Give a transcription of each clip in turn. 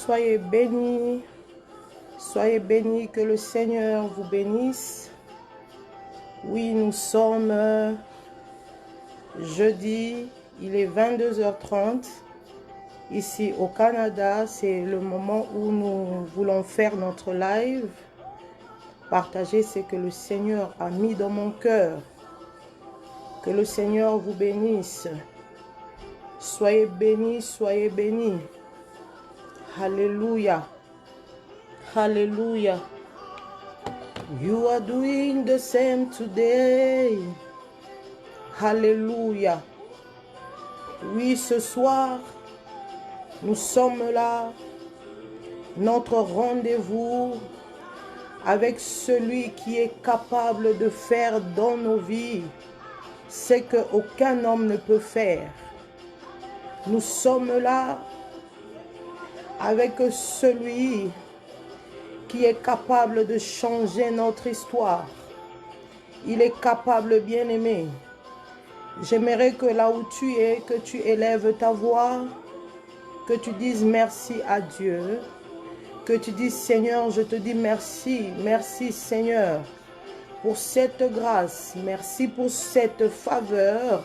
Soyez bénis, que le Seigneur vous bénisse. Oui, nous sommes jeudi, il est 22h30. Ici au Canada, c'est le moment où nous voulons faire notre live. Partager ce que le Seigneur a mis dans mon cœur. Que le Seigneur vous bénisse. Soyez bénis, soyez bénis. Alléluia. Alléluia. You are doing the same today. Alléluia. Oui, ce soir, nous sommes là. Notre rendez-vous avec celui qui est capable de faire dans nos vies ce qu'aucun homme ne peut faire. Nous sommes là avec celui qui est capable de changer notre histoire. Il est capable, bien-aimé. J'aimerais que là où tu es, que tu élèves ta voix, que tu dises merci à Dieu, que tu dises Seigneur, je te dis merci, merci Seigneur pour cette grâce, merci pour cette faveur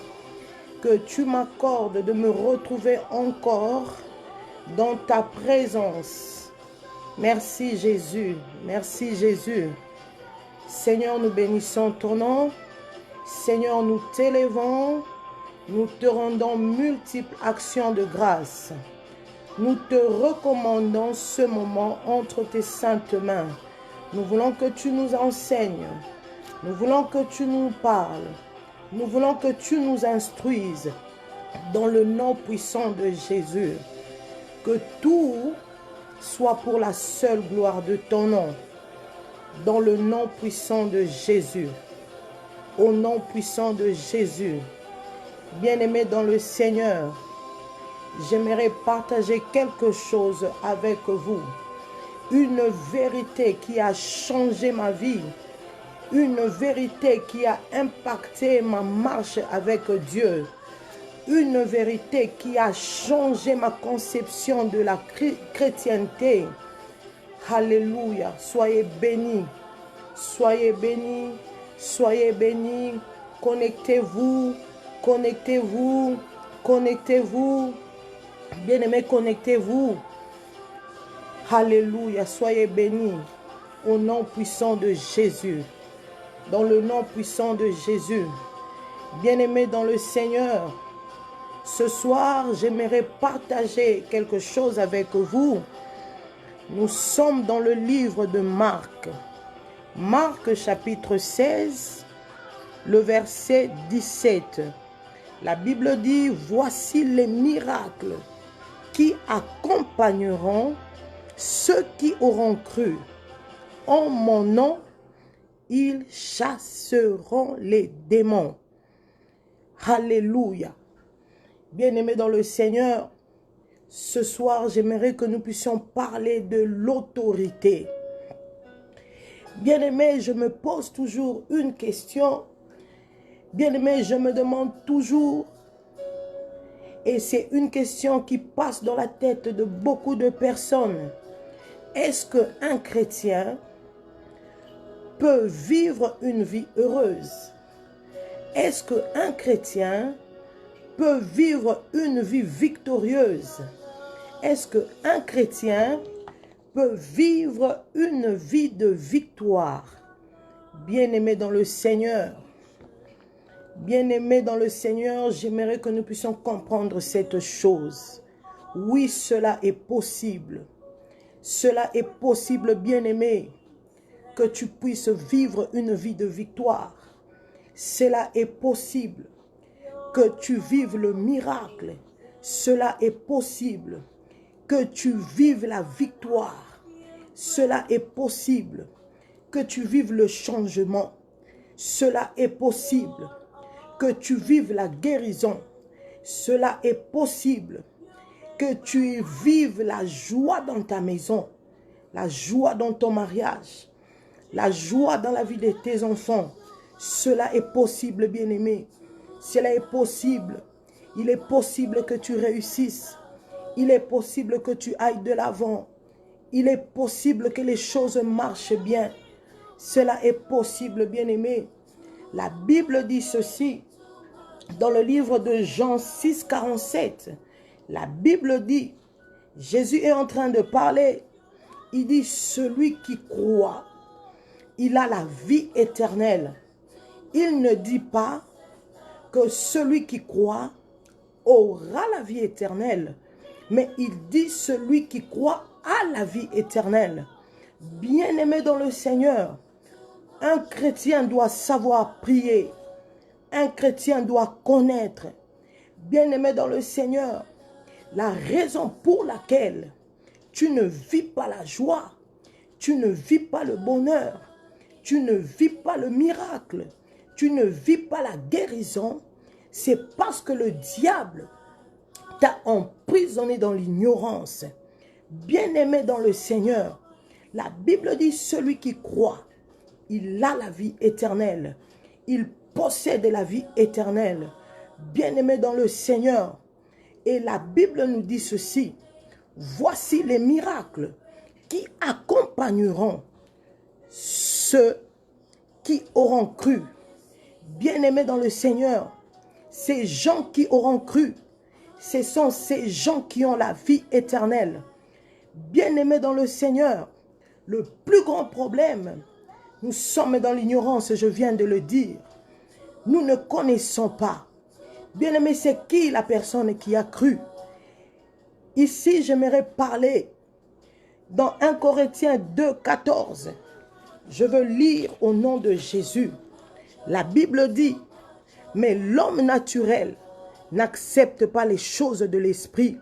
que tu m'accordes de me retrouver encore dans ta présence. Merci Jésus, merci Jésus. Seigneur, nous bénissons ton nom. Seigneur, nous t'élevons, nous te rendons multiples actions de grâce. Nous te recommandons ce moment entre tes saintes mains. Nous voulons que tu nous enseignes. Nous voulons que tu nous parles. Nous voulons que tu nous instruises dans le nom puissant de Jésus. Que tout soit pour la seule gloire de ton nom. Dans le nom puissant de Jésus. Au nom puissant de Jésus. Bien-aimés dans le Seigneur, j'aimerais partager quelque chose avec vous. Une vérité qui a changé ma vie. Une vérité qui a impacté ma marche avec Dieu. Une vérité qui a changé ma conception de la chrétienté. Alléluia. Soyez bénis. Soyez bénis. Soyez bénis. Connectez-vous. Connectez-vous. Connectez-vous. Bien-aimés, connectez-vous. Alléluia. Soyez bénis. Au nom puissant de Jésus. Dans le nom puissant de Jésus. Bien-aimés dans le Seigneur. Ce soir, j'aimerais partager quelque chose avec vous. Nous sommes dans le livre de Marc. Marc chapitre 16, le verset 17. La Bible dit, voici les miracles qui accompagneront ceux qui auront cru. En mon nom, ils chasseront les démons. Alléluia. Bien-aimés dans le Seigneur, ce soir, j'aimerais que nous puissions parler de l'autorité. Bien-aimés, je me pose toujours une question. Bien-aimés, je me demande toujours, et c'est une question qui passe dans la tête de beaucoup de personnes. Est-ce qu'un chrétien peut vivre une vie heureuse? Est-ce qu'un chrétien peut vivre une vie victorieuse? Est-ce qu'un chrétien peut vivre une vie de victoire? Bien-aimés dans le Seigneur, bien-aimés dans le Seigneur, j'aimerais que nous puissions comprendre cette chose. Oui, cela est possible. Cela est possible, bien-aimé, que tu puisses vivre une vie de victoire. Cela est possible que tu vives le miracle. Cela est possible que tu vives la victoire. Cela est possible que tu vives le changement. Cela est possible que tu vives la guérison. Cela est possible que tu vives la joie dans ta maison, la joie dans ton mariage, la joie dans la vie de tes enfants. Cela est possible, bien-aimé. Cela est possible. Il est possible que tu réussisses. Il est possible que tu ailles de l'avant. Il est possible que les choses marchent bien. Cela est possible, bien-aimé. La Bible dit ceci dans le livre de Jean 6, 47. La Bible dit, Jésus est en train de parler. Il dit, celui qui croit, il a la vie éternelle. Il ne dit pas que celui qui croit aura la vie éternelle. Mais il dit celui qui croit a la vie éternelle. Bien-aimé dans le Seigneur, un chrétien doit savoir prier. Un chrétien doit connaître. Bien-aimé dans le Seigneur, la raison pour laquelle tu ne vis pas la joie, tu ne vis pas le bonheur, tu ne vis pas le miracle, tu ne vis pas la guérison, c'est parce que le diable t'a emprisonné dans l'ignorance. Bien-aimé dans le Seigneur, la Bible dit celui qui croit, il a la vie éternelle. Il possède la vie éternelle. Bien-aimé dans le Seigneur, et la Bible nous dit ceci, voici les miracles qui accompagneront ceux qui auront cru. Bien-aimés dans le Seigneur, ces gens qui auront cru, ce sont ces gens qui ont la vie éternelle. Bien-aimés dans le Seigneur, le plus grand problème, nous sommes dans l'ignorance, je viens de le dire. Nous ne connaissons pas. Bien-aimé, c'est qui la personne qui a cru? Ici, j'aimerais parler dans 1 Corinthiens 2, 14. Je veux lire au nom de Jésus. La Bible dit, mais l'homme naturel n'accepte pas les choses de l'esprit,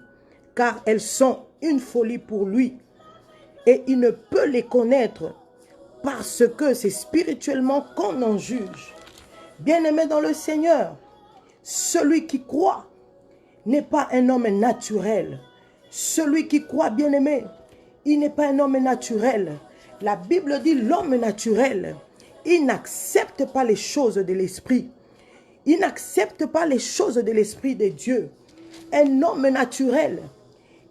car elles sont une folie pour lui. Et il ne peut les connaître parce que c'est spirituellement qu'on en juge. Bien-aimé dans le Seigneur, celui qui croit n'est pas un homme naturel. Celui qui croit, bien-aimé, il n'est pas un homme naturel. La Bible dit l'homme naturel, il n'accepte pas les choses de l'esprit. Il n'accepte pas les choses de l'esprit de Dieu. Un homme naturel,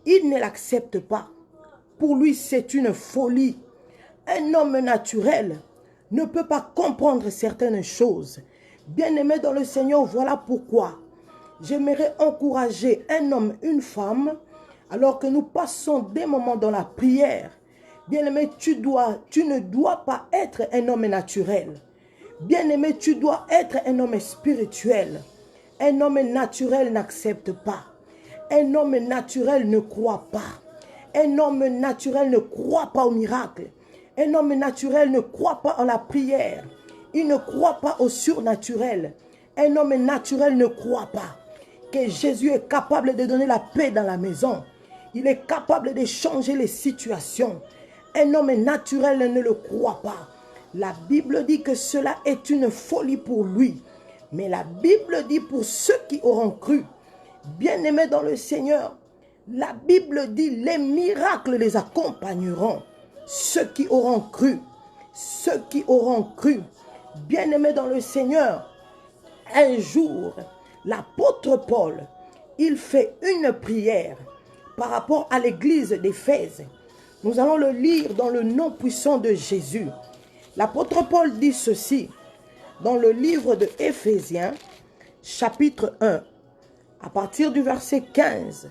il ne l'accepte pas. Pour lui, c'est une folie. Un homme naturel ne peut pas comprendre certaines choses. Bien-aimé dans le Seigneur, voilà pourquoi j'aimerais encourager un homme, une femme, alors que nous passons des moments dans la prière. Bien-aimé, tu ne dois pas être un homme naturel. Bien-aimé, tu dois être un homme spirituel. Un homme naturel n'accepte pas. Un homme naturel ne croit pas. Un homme naturel ne croit pas au miracle. Un homme naturel ne croit pas en la prière. Il ne croit pas au surnaturel. Un homme naturel ne croit pas que Jésus est capable de donner la paix dans la maison. Il est capable de changer les situations. Un homme naturel ne le croit pas. La Bible dit que cela est une folie pour lui. Mais la Bible dit pour ceux qui auront cru, bien-aimés dans le Seigneur, la Bible dit les miracles les accompagneront. Ceux qui auront cru, ceux qui auront cru, bien-aimés dans le Seigneur, un jour, l'apôtre Paul, il fait une prière par rapport à l'église d'Éphèse. Nous allons le lire dans le nom puissant de Jésus. L'apôtre Paul dit ceci dans le livre de Éphésiens, chapitre 1, à partir du verset 15.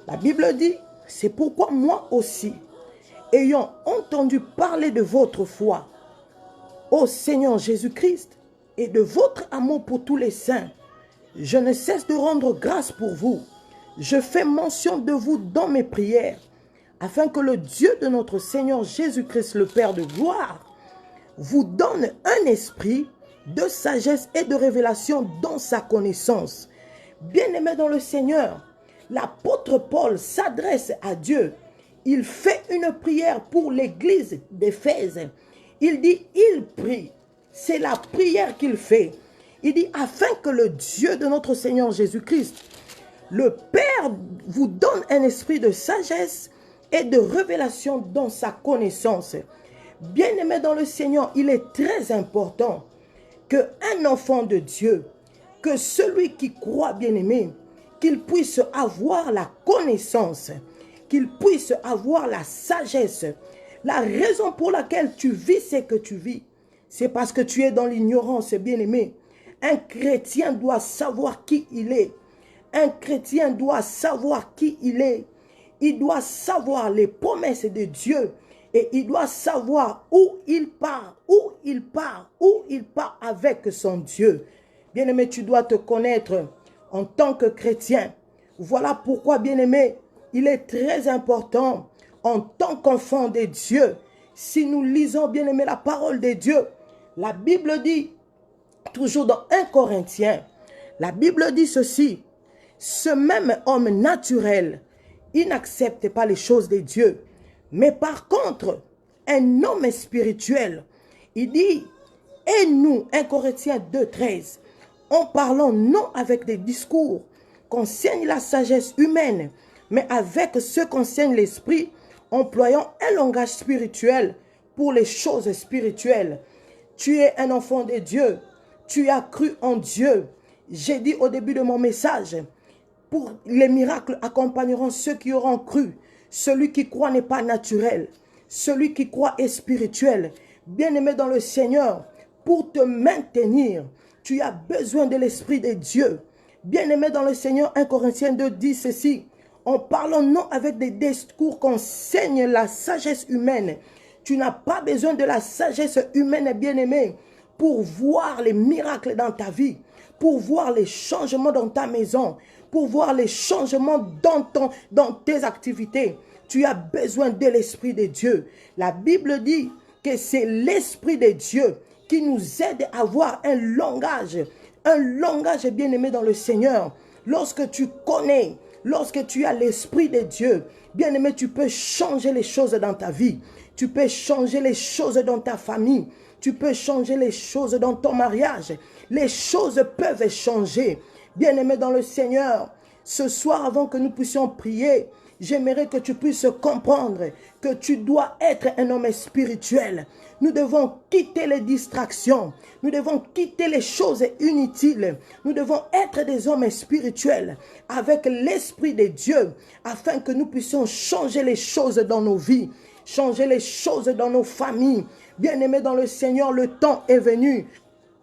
La Bible dit, c'est pourquoi moi aussi, ayant entendu parler de votre foi au Seigneur Jésus-Christ et de votre amour pour tous les saints, je ne cesse de rendre grâce pour vous. Je fais mention de vous dans mes prières, afin que le Dieu de notre Seigneur Jésus-Christ, le Père de gloire, vous donne un esprit de sagesse et de révélation dans sa connaissance. Bien-aimés dans le Seigneur, l'apôtre Paul s'adresse à Dieu. Il fait une prière pour l'église d'Éphèse. Il dit, il prie. C'est la prière qu'il fait. Il dit, afin que le Dieu de notre Seigneur Jésus-Christ, le Père, vous donne un esprit de sagesse et de révélation dans sa connaissance. Bien-aimé dans le Seigneur, il est très important qu'un enfant de Dieu, que celui qui croit, bien-aimé, qu'ils puissent avoir la connaissance, qu'ils puissent avoir la sagesse. La raison pour laquelle tu vis ce que tu vis, c'est parce que tu es dans l'ignorance, bien-aimé. Un chrétien doit savoir qui il est. Un chrétien doit savoir qui il est. Il doit savoir les promesses de Dieu. Et il doit savoir où il part, où il part, où il part avec son Dieu. Bien-aimé, tu dois te connaître en tant que chrétien. Voilà pourquoi, bien-aimé, il est très important en tant qu'enfant de Dieu. Si nous lisons, bien-aimé, la parole de Dieu, la Bible dit, toujours dans 1 Corinthiens, la Bible dit ceci: ce même homme naturel, il n'accepte pas les choses de Dieu. Mais par contre, un homme spirituel, il dit, et nous, 1 Corinthiens 2,13, en parlant non avec des discours qu'enseigne la sagesse humaine, mais avec ce qu'enseigne l'esprit, employant un langage spirituel pour les choses spirituelles. Tu es un enfant de Dieu, tu as cru en Dieu. J'ai dit au début de mon message, pour les miracles accompagneront ceux qui auront cru. Celui qui croit n'est pas naturel. Celui qui croit est spirituel. Bien-aimé dans le Seigneur, pour te maintenir, tu as besoin de l'Esprit de Dieu. Bien-aimé dans le Seigneur, 1 Corinthiens 2 dit ceci: en parlant non avec des discours qu'enseigne la sagesse humaine. Tu n'as pas besoin de la sagesse humaine, bien-aimé, pour voir les miracles dans ta vie, pour voir les changements dans ta maison, pour voir les changements dans tes activités. Tu as besoin de l'Esprit de Dieu. La Bible dit que c'est l'Esprit de Dieu qui nous aide à avoir un langage bien-aimé dans le Seigneur. Lorsque tu connais, lorsque tu as l'Esprit de Dieu, bien-aimé, tu peux changer les choses dans ta vie. Tu peux changer les choses dans ta famille. Tu peux changer les choses dans ton mariage. Les choses peuvent changer. Bien-aimé dans le Seigneur, ce soir, avant que nous puissions prier, j'aimerais que tu puisses comprendre que tu dois être un homme spirituel. Nous devons quitter les distractions. Nous devons quitter les choses inutiles. Nous devons être des hommes spirituels avec l'Esprit de Dieu afin que nous puissions changer les choses dans nos vies, changer les choses dans nos familles. Bien-aimés dans le Seigneur, le temps est venu.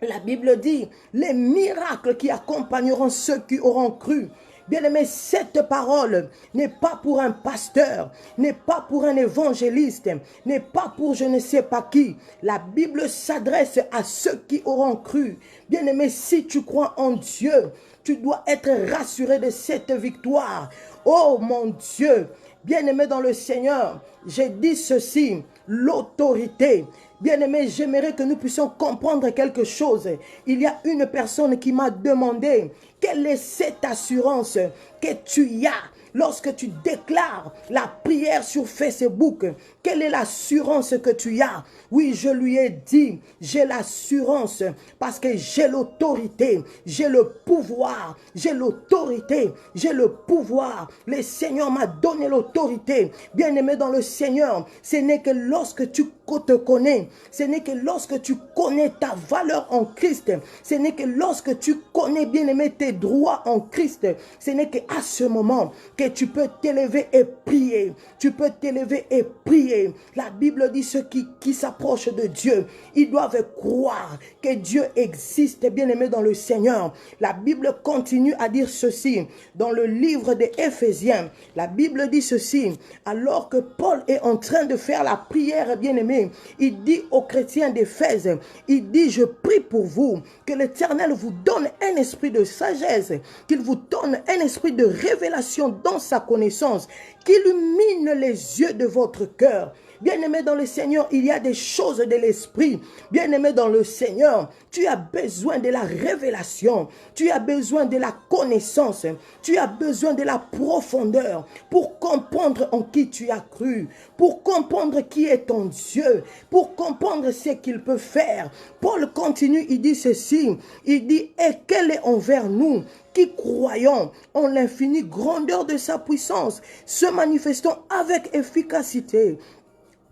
La Bible dit, les miracles qui accompagneront ceux qui auront cru. Bien-aimé, cette parole n'est pas pour un pasteur, n'est pas pour un évangéliste, n'est pas pour je ne sais pas qui. La Bible s'adresse à ceux qui auront cru. Bien-aimé, si tu crois en Dieu, tu dois être rassuré de cette victoire. Oh mon Dieu, bien-aimé dans le Seigneur, j'ai dit ceci, l'autorité. Bien-aimé, j'aimerais que nous puissions comprendre quelque chose. Il y a une personne qui m'a demandé, quelle est cette assurance que tu as lorsque tu déclares la prière sur Facebook? Quelle est l'assurance que tu as? Oui, je lui ai dit, j'ai l'assurance parce que j'ai l'autorité, j'ai le pouvoir, j'ai l'autorité, j'ai le pouvoir. Le Seigneur m'a donné l'autorité. Bien-aimé dans le Seigneur, ce n'est que lorsque tu te connais, ce n'est que lorsque tu connais ta valeur en Christ, ce n'est que lorsque tu connais, bien-aimé, tes droits en Christ, ce n'est qu'à ce moment que tu peux t'élever et prier. Tu peux t'élever et prier. La Bible dit ceux qui s'approchent de Dieu, ils doivent croire que Dieu existe, bien-aimé dans le Seigneur. La Bible continue à dire ceci dans le livre des Éphésiens. La Bible dit ceci, alors que Paul est en train de faire la prière, bien-aimé, il dit aux chrétiens d'Éphèse, il dit, je prie pour vous, que l'Éternel vous donne un esprit de sagesse, qu'il vous donne un esprit de révélation dans sa connaissance, qu'il illumine les yeux de votre cœur. Bien-aimé dans le Seigneur, il y a des choses de l'esprit. Bien-aimé dans le Seigneur, tu as besoin de la révélation. Tu as besoin de la connaissance. Tu as besoin de la profondeur pour comprendre en qui tu as cru. Pour comprendre qui est ton Dieu. Pour comprendre ce qu'il peut faire. Paul continue, il dit ceci. Il dit, et quel est envers nous qui croyons en l'infinie grandeur de sa puissance, se manifestant avec efficacité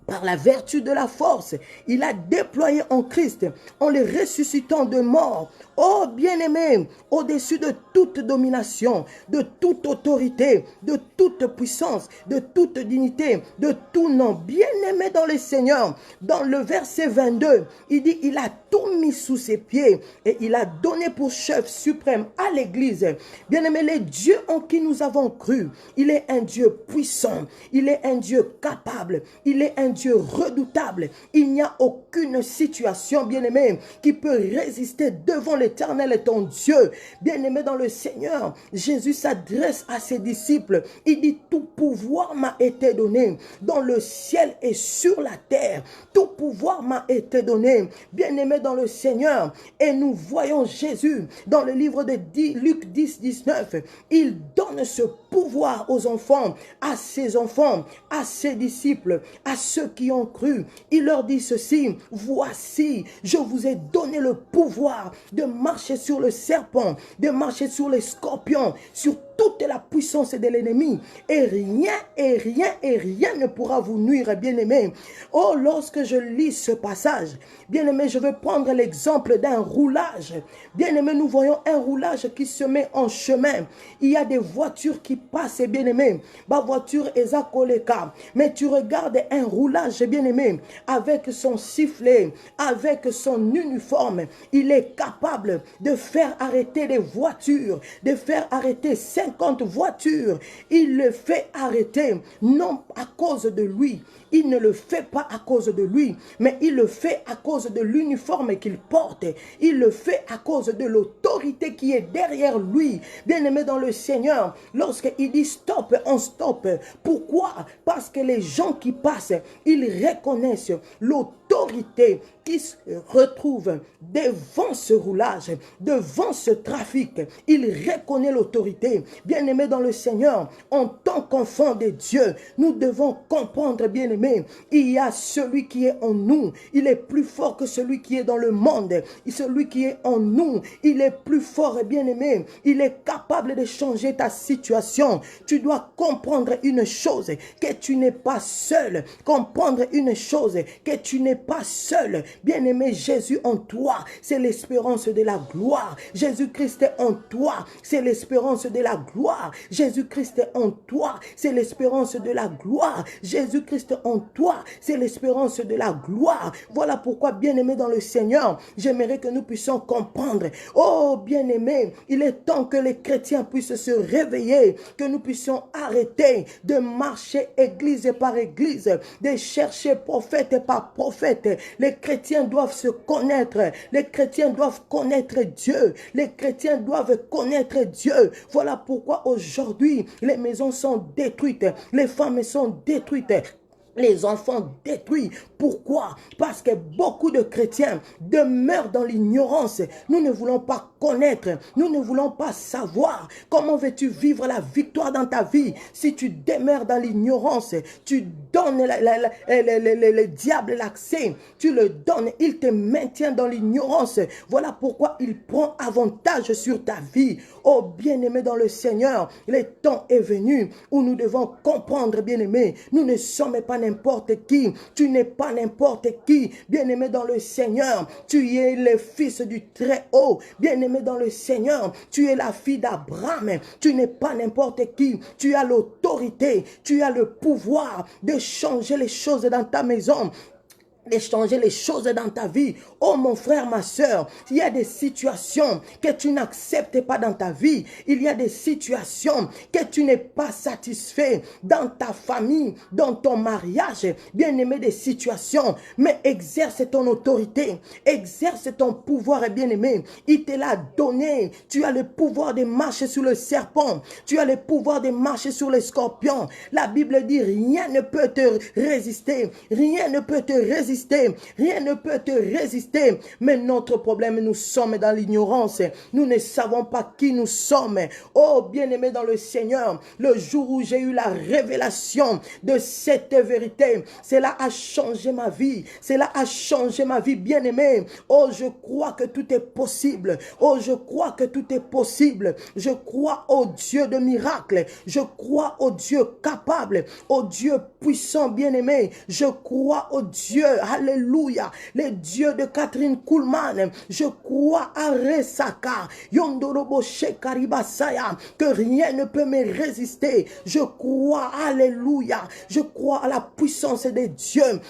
par la vertu de la force, il a déployé en Christ, en les ressuscitant de mort. Oh bien-aimé, au-dessus de toute domination, de toute autorité, de toute puissance, de toute dignité, de tout nom, bien-aimé dans le Seigneur, dans le verset 22, il dit, il a tout mis sous ses pieds et il a donné pour chef suprême à l'Église. Bien-aimé, le Dieu en qui nous avons cru, il est un Dieu puissant, il est un Dieu capable, il est un Dieu redoutable. Il n'y a aucune situation, bien-aimé, qui peut résister devant l'Éternel et ton Dieu. Bien-aimé dans le Seigneur, Jésus s'adresse à ses disciples. Il dit, tout pouvoir m'a été donné dans le ciel et sur la terre. Tout pouvoir m'a été donné. Bien-aimé dans le Seigneur, et nous voyons Jésus dans le livre de Luc 10, 19. Il donne ce pouvoir aux enfants, à ses enfants, à ses disciples, à ceux qui ont cru. Il leur dit ceci, voici, je vous ai donné le pouvoir de marcher sur le serpent, de marcher sur les scorpions, sur toute la puissance de l'ennemi, et rien ne pourra vous nuire, bien-aimé. Oh, lorsque je lis ce passage, bien-aimé, je vais prendre l'exemple d'un roulage. Bien-aimé, nous voyons un roulage qui se met en chemin. Il y a des voitures qui passent, bien-aimé. Ma voiture est à Koleka. Mais tu regardes un roulage, bien-aimé, avec son sifflet, avec son uniforme. Il est capable de faire arrêter les voitures, de faire arrêter 50 voitures. Il le fait arrêter, non à cause de lui. Il ne le fait pas à cause de lui, mais il le fait à cause de l'uniforme qu'il porte. Il le fait à cause de l'autorité qui est derrière lui. Bien-aimé dans le Seigneur, lorsqu'il dit stop, on stop. Pourquoi? Parce que les gens qui passent, ils reconnaissent l'autorité qui se retrouve devant ce roulage, devant ce trafic. Il reconnaît l'autorité. Bien-aimé dans le Seigneur, en tant qu'enfant de Dieu, nous devons comprendre, bien-aimé, il y a celui qui est en nous. Il est plus fort que celui qui est dans le monde. Et celui qui est en nous, il est plus fort et bien-aimé. Il est capable de changer ta situation. Tu dois comprendre une chose, que tu n'es pas seul. Comprendre une chose, que tu n'es pas seul. Bien-aimé, Jésus en toi, c'est l'espérance de la gloire. Jésus-Christ est en toi, c'est l'espérance de la gloire. Jésus-Christ est en toi, c'est l'espérance de la gloire. Jésus-Christ en toi, c'est l'espérance de la gloire. Voilà pourquoi, bien-aimé dans le Seigneur, j'aimerais que nous puissions comprendre. Oh, bien-aimé, il est temps que les chrétiens puissent se réveiller, que nous puissions arrêter de marcher église par église, de chercher prophète par prophète. Les chrétiens doivent se connaître. Les chrétiens doivent connaître Dieu. Les chrétiens doivent connaître Dieu. Voilà pourquoi aujourd'hui, les maisons sont détruites. Les femmes sont détruites. Les enfants détruits. Pourquoi? Parce que beaucoup de chrétiens demeurent dans l'ignorance. Nous ne voulons pas connaître. Nous ne voulons pas savoir. Comment veux-tu vivre la victoire dans ta vie si tu demeures dans l'ignorance? Tu donnes le diable l'accès. Tu le donnes. Il te maintient dans l'ignorance. Voilà pourquoi il prend avantage sur ta vie. Oh bien-aimé dans le Seigneur, le temps est venu où nous devons comprendre, bien-aimé, nous ne sommes pas n'importe qui. Tu n'es pas n'importe qui. Bien-aimé dans le Seigneur, tu es le fils du Très-Haut. Bien-aimé dans le Seigneur, tu es la fille d'Abraham. Tu n'es pas n'importe qui. Tu as l'autorité. Tu as le pouvoir de changer les choses dans ta maison, de changer les choses dans ta vie. Oh mon frère, ma soeur, il y a des situations que tu n'acceptes pas dans ta vie. Il y a des situations que tu n'es pas satisfait dans ta famille, dans ton mariage. Bien-aimé, des situations, mais exerce ton autorité, exerce ton pouvoir, bien-aimé. Il te l'a donné. Tu as le pouvoir de marcher sur le serpent. Tu as le pouvoir de marcher sur les scorpions. La Bible dit, rien ne peut te résister. Rien ne peut te résister résister. Rien ne peut te résister. Mais notre problème, nous sommes dans l'ignorance. Nous ne savons pas qui nous sommes. Oh, bien-aimé dans le Seigneur, le jour où j'ai eu la révélation de cette vérité, cela a changé ma vie. Cela a changé ma vie, bien-aimé. Oh, je crois que tout est possible. Oh, je crois que tout est possible. Je crois au Dieu de miracles. Je crois au Dieu capable, au Dieu puissant, bien-aimé. Je crois au Dieu, alléluia, le Dieu de Catherine Kuhlman. Je crois à Resaka, Yondorobo Shekaribasaya, que rien ne peut me résister. Je crois, alléluia, je crois à la puissance de Dieu.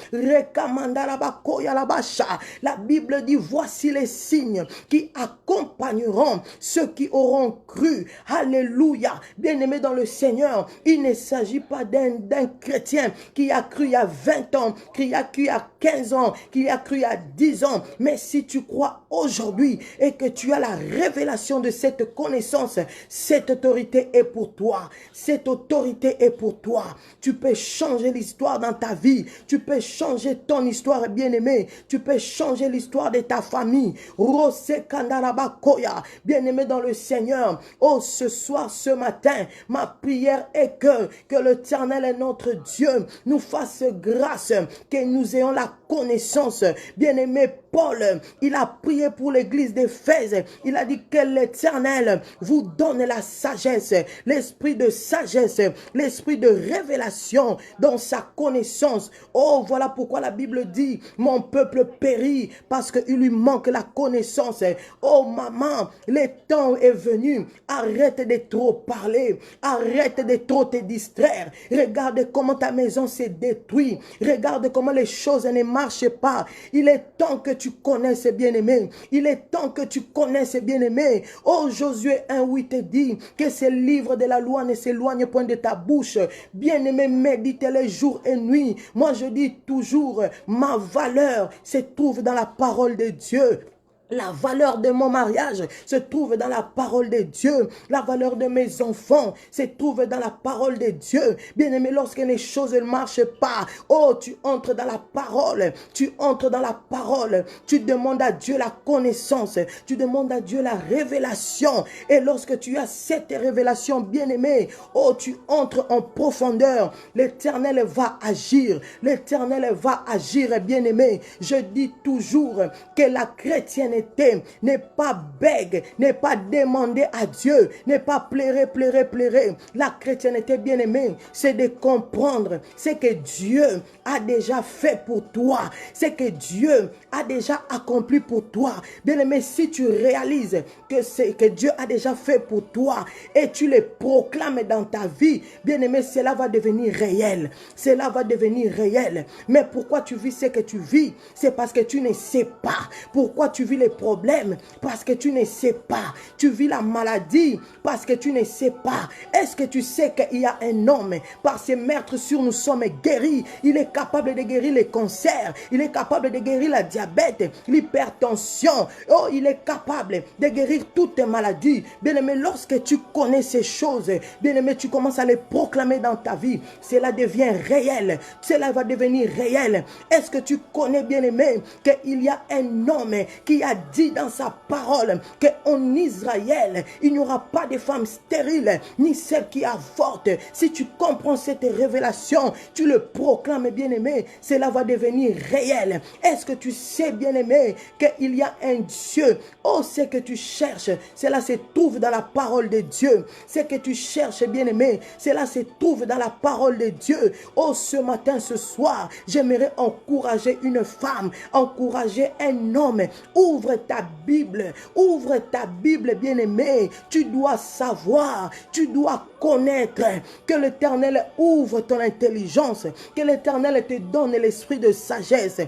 La Bible dit, voici les signes qui accompagneront ceux qui auront cru. Alléluia. Bien-aimé dans le Seigneur, il ne s'agit pas d'un chrétien qui a cru il y a 20 ans, qui a cru il y a 15 ans, qui a cru il y a 10 ans. Mais si tu crois aujourd'hui et que tu as la révélation de cette connaissance, cette autorité est pour toi. Cette autorité est pour toi. Tu peux changer l'histoire dans ta vie. Tu peux changer ton histoire, bien-aimé. Tu peux changer l'histoire de ta famille. Bien-aimé dans le Seigneur, oh, ce soir, ce matin, ma prière est que l'Éternel est notre Dieu nous fasse grâce, que nous ayons la connaissance. Bien-aimé Paul, il a prié pour l'église d'Éphèse. Il a dit que l'Éternel vous donne la sagesse, l'esprit de sagesse, l'esprit de révélation dans sa connaissance. Oh, voilà pourquoi la Bible dit, mon peuple périt parce qu'il lui manque la connaissance. Oh, maman, le temps est venu. Arrête de trop parler. Arrête de trop te distraire. Regarde comment ta maison s'est détruite. Regarde comment les choses ne marchent pas. Il est temps que tu connaisses, bien-aimé. Il est temps que tu connaisses, bien-aimé. Oh, Josué 1:8 te dit que ce livre de la loi ne s'éloigne point de ta bouche. Bien-aimé, médite-les jour et nuit. Moi, je dis toujours, ma valeur se trouve dans la parole de Dieu. La valeur de mon mariage se trouve dans la parole de Dieu. La valeur de mes enfants se trouve dans la parole de Dieu. Bien-aimé, lorsque les choses ne marchent pas, oh, tu entres dans la parole. Tu entres dans la parole. Tu demandes à Dieu la connaissance. Tu demandes à Dieu la révélation. Et lorsque tu as cette révélation, bien-aimé, oh, tu entres en profondeur. L'Éternel va agir. L'Éternel va agir, bien-aimé. Je dis toujours que la chrétienté n'est pas bègue, n'est pas demander à Dieu, n'est pas pleurer. La chrétienté, bien-aimée, c'est de comprendre ce que Dieu a déjà fait pour toi, ce que Dieu a déjà accompli pour toi. Bien-aimé, si tu réalises que ce que Dieu a déjà fait pour toi et tu le proclames dans ta vie, bien-aimé, cela va devenir réel. Cela va devenir réel. Mais pourquoi tu vis ce que tu vis? C'est parce que tu ne sais pas. Pourquoi tu vis les problèmes? Parce que tu ne sais pas. Tu vis la maladie parce que tu ne sais pas. Est-ce que tu sais qu'il y a un homme, par ses meurtrissures nous sommes guéris? Il est capable de guérir les cancers. Il est capable de guérir la diabète, l'hypertension. Oh, il est capable de guérir toutes tes maladies. Bien-aimé, lorsque tu connais ces choses, bien-aimé, tu commences à les proclamer dans ta vie. Cela devient réel. Cela va devenir réel. Est-ce que tu connais, bien-aimé, qu'il y a un homme qui a dit dans sa parole qu'en Israël, il n'y aura pas de femmes stériles, ni celles qui avortent. Si tu comprends cette révélation, tu le proclames, bien-aimé, cela va devenir réel. Est-ce que tu sais, bien-aimé, qu'il y a un Dieu? Oh, ce que tu cherches, cela se trouve dans la parole de Dieu. Ce que tu cherches, bien-aimé, cela se trouve dans la parole de Dieu. Oh, ce matin, ce soir, j'aimerais encourager une femme, encourager un homme. Ouvre ta Bible, bien-aimé. Tu dois savoir, tu dois connaître que l'Éternel ouvre ton intelligence, que l'Éternel te donne l'esprit de sagesse.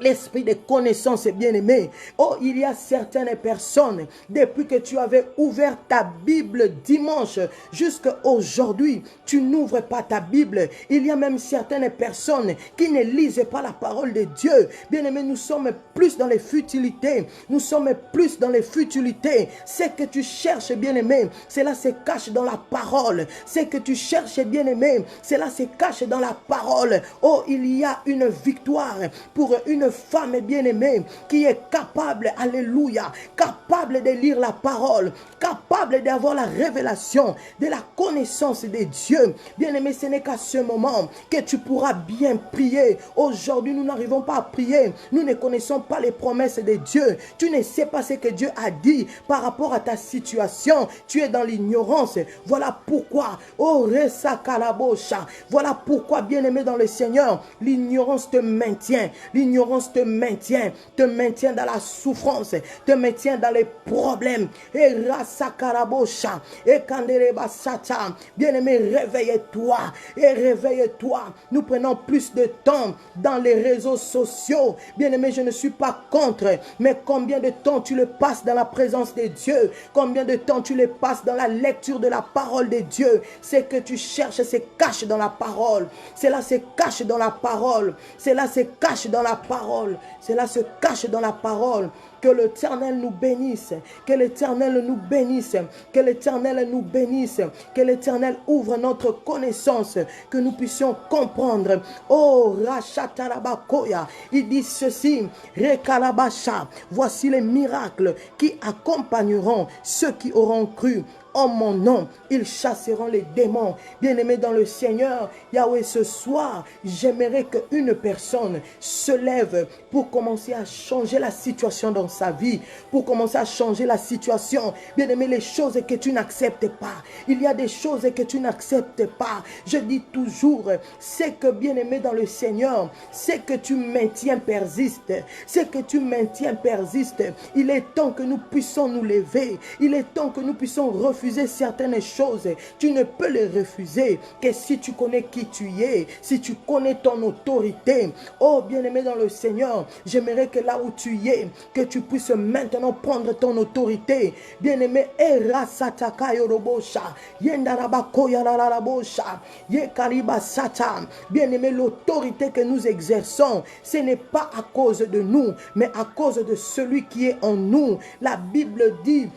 l'esprit de connaissance, bien-aimé. Oh, il y a certaines personnes, depuis que tu avais ouvert ta Bible dimanche jusqu'à aujourd'hui, tu n'ouvres pas ta Bible. Il y a même certaines personnes qui ne lisent pas la parole de Dieu. Bien-aimé, nous sommes plus dans les futilités. Nous sommes plus dans les futilités. Ce que tu cherches, bien-aimé, cela se cache dans la parole. Ce que tu cherches, bien-aimé, cela se cache dans la parole. Oh, il y a une victoire pour une femme bien-aimée qui est capable, alléluia, capable de lire la parole, capable d'avoir la révélation de la connaissance de Dieu. Bien-aimé, ce n'est qu'à ce moment que tu pourras bien prier. Aujourd'hui, nous n'arrivons pas à prier. Nous ne connaissons pas les promesses de Dieu. Tu ne sais pas ce que Dieu a dit par rapport à ta situation. Tu es dans l'ignorance. Voilà pourquoi, oh Resa Kalabosha, voilà pourquoi, bien-aimé dans le Seigneur, l'ignorance te maintient. L'ignorance te maintient dans la souffrance, te maintient dans les problèmes. Et Rasa Karabosha, et Kandereba Sacha, bien-aimé, réveille-toi, et réveille-toi. Nous prenons plus de temps dans les réseaux sociaux. Bien-aimé, je ne suis pas contre, mais combien de temps tu le passes dans la présence de Dieu? Combien de temps tu le passes dans la lecture de la parole de Dieu? Ce que tu cherches se cache dans la parole. Cela se cache dans la parole. Cela se cache dans la parole. Cela se cache dans la parole. Que l'Éternel nous bénisse. Que l'Éternel nous bénisse. Que l'Éternel nous bénisse. Que l'Éternel ouvre notre connaissance. Que nous puissions comprendre. Oh, Rachatarabakoya. Il dit ceci. Rekalabasha. Voici les miracles qui accompagneront ceux qui auront cru. En mon nom, ils chasseront les démons. Bien-aimés dans le Seigneur, Yahweh, ce soir, j'aimerais qu'une personne se lève pour commencer à changer la situation dans sa vie, pour commencer à changer la situation. Bien-aimés, les choses que tu n'acceptes pas, il y a des choses que tu n'acceptes pas. Je dis toujours, c'est que, bien-aimé dans le Seigneur, c'est que tu maintiens persiste. C'est que tu maintiens persiste. Il est temps que nous puissions nous lever. Il est temps que nous puissions refuser certaines choses. Tu ne peux les refuser que si tu connais qui tu es, si tu connais ton autorité. Oh, bien-aimé dans le Seigneur, j'aimerais que là où tu es, que tu puisses maintenant prendre ton autorité. Bien-aimé, bien-aimé, l'autorité que nous exerçons, ce n'est pas à cause de nous, mais à cause de celui qui est en nous. La Bible dit,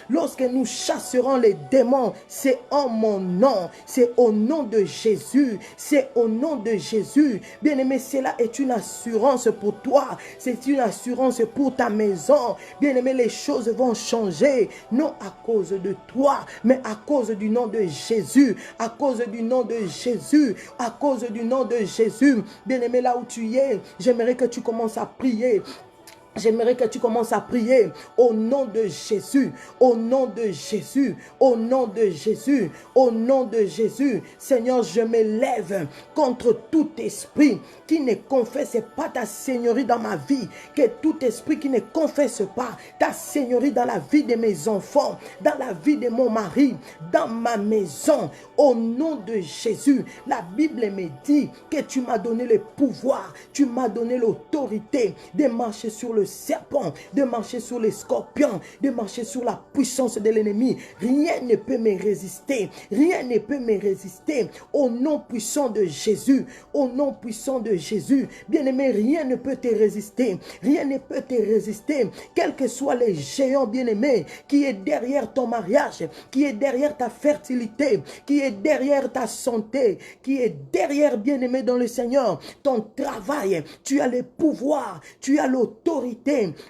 lorsque nous chasserons les démons, c'est en mon nom, c'est au nom de Jésus, c'est au nom de Jésus. Bien-aimé, cela est une assurance pour toi, c'est une assurance pour ta maison. Bien-aimé, les choses vont changer, non à cause de toi, mais à cause du nom de Jésus, à cause du nom de Jésus, à cause du nom de Jésus. Bien-aimé, là où tu es, j'aimerais que tu commences à prier. J'aimerais que tu commences à prier au nom de Jésus, au nom de Jésus, au nom de Jésus, au nom de Jésus. Seigneur, je me lève contre tout esprit qui ne confesse pas ta seigneurie dans ma vie, que tout esprit qui ne confesse pas ta seigneurie dans la vie de mes enfants, dans la vie de mon mari, dans ma maison, au nom de Jésus. La Bible me dit que tu m'as donné le pouvoir, tu m'as donné l'autorité de marcher sur le serpent, de marcher sur les scorpions, de marcher sur la puissance de l'ennemi. Rien ne peut me résister. Rien ne peut me résister. Au nom puissant de Jésus. Au nom puissant de Jésus. Bien-aimé, rien ne peut te résister. Rien ne peut te résister. Quels que soient les géants, bien-aimés, qui est derrière ton mariage, qui est derrière ta fertilité, qui est derrière ta santé, qui est derrière, bien-aimé dans le Seigneur, ton travail, tu as le pouvoir, tu as l'autorité.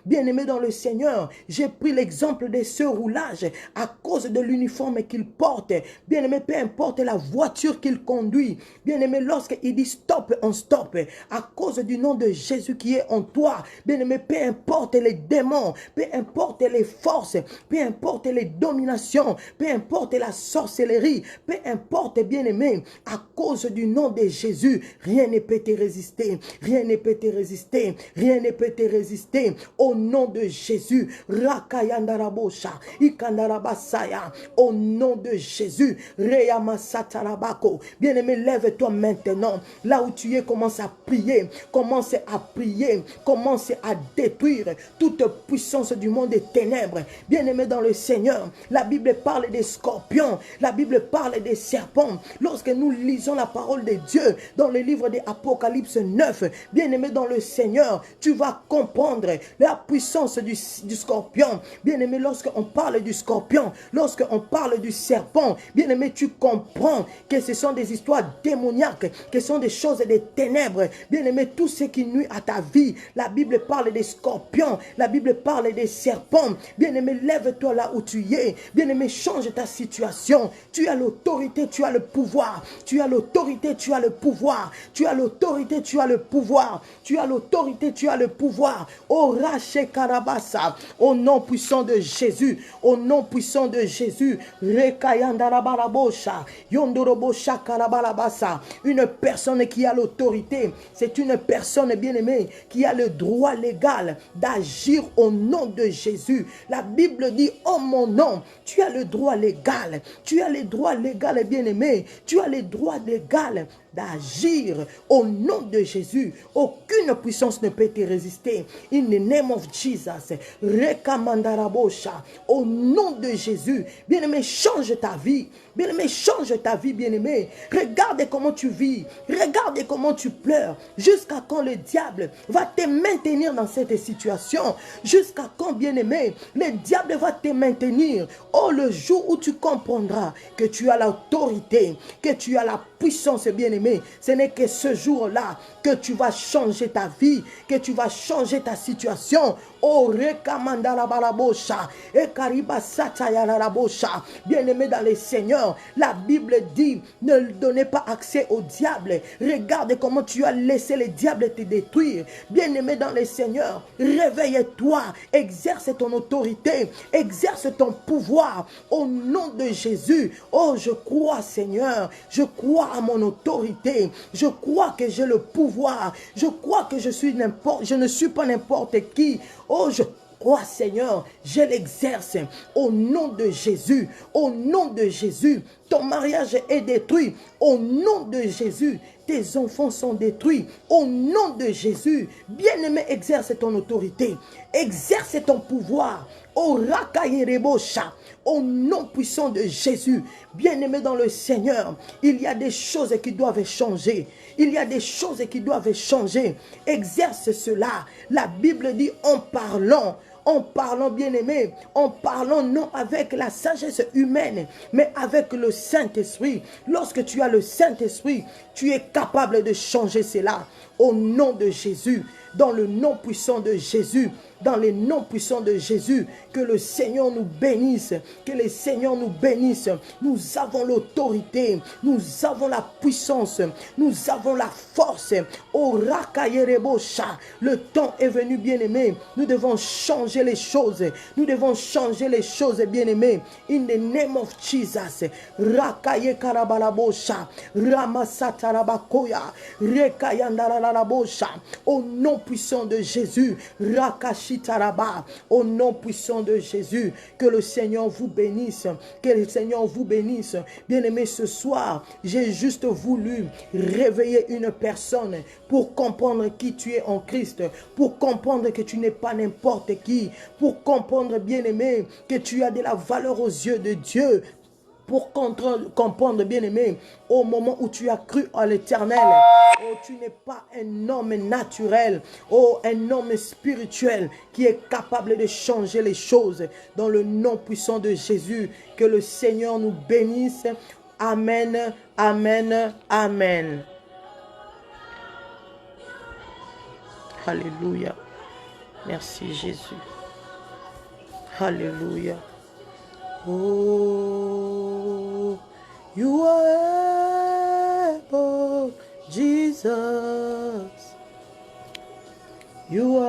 Bien-aimé dans le Seigneur, j'ai pris l'exemple de ce roulage à cause de l'uniforme qu'il porte. Bien-aimé, peu importe la voiture qu'il conduit. Bien-aimé, lorsqu'il dit stop, on stop. À cause du nom de Jésus qui est en toi. Bien-aimé, peu importe les démons, peu importe les forces, peu importe les dominations, peu importe la sorcellerie, peu importe, bien-aimé, à cause du nom de Jésus, rien ne peut te résister. Rien ne peut te résister. Rien ne peut te résister. résister. Au nom de Jésus. Rakayandarabosha. Ikandarabasaya. Au nom de Jésus. Reyamasatarabako. Bien-aimé, lève-toi maintenant. Là où tu es, commence à prier. Commence à prier. Commence à détruire toute puissance du monde des ténèbres. Bien-aimé dans le Seigneur, la Bible parle des scorpions. La Bible parle des serpents. Lorsque nous lisons la parole de Dieu dans le livre de Apocalypse 9, bien-aimé dans le Seigneur, tu vas comprendre la puissance du scorpion. Bien-aimé, lorsqu'on parle du scorpion, lorsqu'on parle du serpent, bien-aimé, tu comprends que ce sont des histoires démoniaques, que ce sont des choses des ténèbres. Bien-aimé, tout ce qui nuit à ta vie, la Bible parle des scorpions, la Bible parle des serpents. Bien-aimé, lève-toi là où tu es. Bien-aimé, change ta situation. Tu as l'autorité, tu as le pouvoir. Tu as l'autorité, tu as le pouvoir. Tu as l'autorité, tu as le pouvoir. Tu as l'autorité, tu as le pouvoir. Oh, Raché Karabasa, au nom puissant de Jésus, au nom puissant de Jésus, Rekayandarabasha, Yondorobosha Karabalabasa, une personne qui a l'autorité, c'est une personne bien-aimée qui a le droit légal d'agir au nom de Jésus. La Bible dit, en mon nom, tu as le droit légal, tu as le droit légal bien-aimé, tu as le droit légal d'agir au nom de Jésus. Aucune puissance ne peut te résister. In the name of Jesus. Rekamandarabosha. Au nom de Jésus. Bien-aimé, change ta vie. Bien-aimé, change ta vie, bien-aimé. Regarde comment tu vis. Regarde comment tu pleures. Jusqu'à quand le diable va te maintenir dans cette situation. Jusqu'à quand, bien-aimé, le diable va te maintenir. Oh, le jour où tu comprendras que tu as l'autorité, que tu as la puissance, bien-aimé, ce n'est que ce jour-là que tu vas changer ta vie, que tu vas changer ta situation. Oh, rekamandalabalabosha, ekaribasatayalabosha. Bien-aimé dans le Seigneur, la Bible dit, ne donnez pas accès au diable. Regarde comment tu as laissé le diable te détruire. Bien-aimé dans le Seigneur, réveille-toi, exerce ton autorité, exerce ton pouvoir au nom de Jésus. Oh, je crois, Seigneur, je crois à mon autorité, je crois que j'ai le pouvoir, je crois que je ne suis pas n'importe qui. Oh, je crois, Seigneur, je l'exerce au nom de Jésus. Au nom de Jésus, ton mariage est détruit. Au nom de Jésus, tes enfants sont détruits. Au nom de Jésus, bien-aimé, exerce ton autorité, exerce ton pouvoir. Au Rakayerebosha, au nom puissant de Jésus, bien-aimé dans le Seigneur, il y a des choses qui doivent changer. Il y a des choses qui doivent changer. Exerce cela. La Bible dit en parlant, bien-aimé, en parlant non avec la sagesse humaine, mais avec le Saint-Esprit. Lorsque tu as le Saint-Esprit, tu es capable de changer cela. Au nom de Jésus, dans le nom puissant de Jésus, dans le nom puissant de Jésus, que le Seigneur nous bénisse, que le Seigneur nous bénisse. Nous avons l'autorité, nous avons la puissance, nous avons la force. Au Rakayerebosha, le temps est venu, bien-aimé. Nous devons changer les choses. Nous devons changer les choses, bien-aimé. In the name of Jesus. Rakaye Karabalabosha, Ramasatarabakoya, Rekayandarabosha. Au nom puissant de Jésus, Rakashitaraba, au nom puissant de Jésus, que le Seigneur vous bénisse, que le Seigneur vous bénisse. Bien-aimé, ce soir, j'ai juste voulu réveiller une personne pour comprendre qui tu es en Christ, pour comprendre que tu n'es pas n'importe qui, pour comprendre, bien-aimé, que tu as de la valeur aux yeux de Dieu, pour comprendre, bien-aimé, au moment où tu as cru à l'Éternel, oh, tu n'es pas un homme naturel, oh, un homme spirituel qui est capable de changer les choses. Dans le nom puissant de Jésus, que le Seigneur nous bénisse. Amen, amen, amen. Alléluia. Merci Jésus. Alléluia. Oh, you are able, Jesus. You are